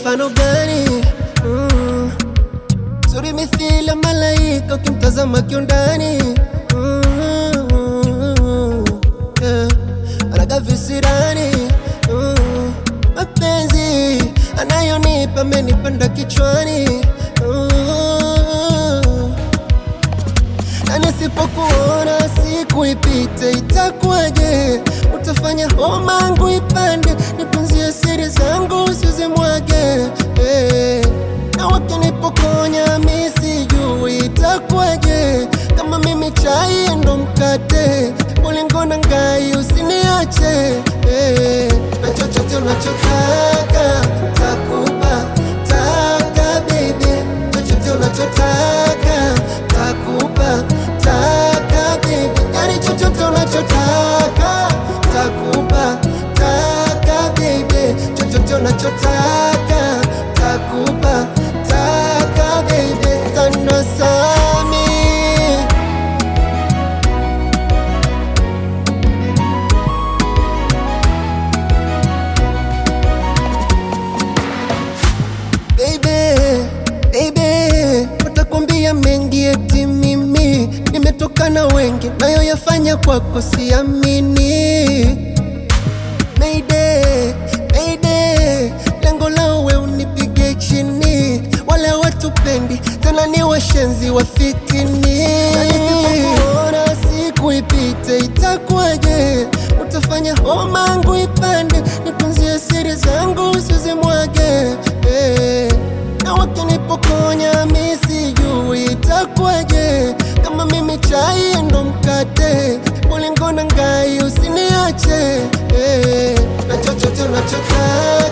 mfano gani? Zuri mithili ya malaika ukimtazama kiundani. Anaga visirani. Mapenzi anayonipa amenipanda kichwani. Na nisipokuona siku ipite itakuwaje? Utafanya homa yangu ipande, nitunzie siri zangu usizimwage. Na wakinipokonya mimi sijui itakuwaje. Kama mimi chai ndo mkate, ulingo na ngai usiniache. Na chochote unachotaka takupa, taka baby. Chochote unachotaka takupa, taka baby. Yani chochote unachotaka takupa, taka baby. Chochote unachotaka takupa, taka baby. Tanasami baby, watakwambia mengi eti mimi nimetoka na wengi, nayo yafanya kwako siamini. Mayday, lengo lao we unipige chini. Wale watupendi tena ni washenzi wa fitini. Na nisipokuona siku ipite itakuwaje? Utafanya homa yangu ipande, nitunzie siri zangu usizimwage. Na wakinipokonya mimi sijui itakuwaje. Kama mimi chai ndo mkate, ulingo na ngai usiniache. Na chochote unachotaka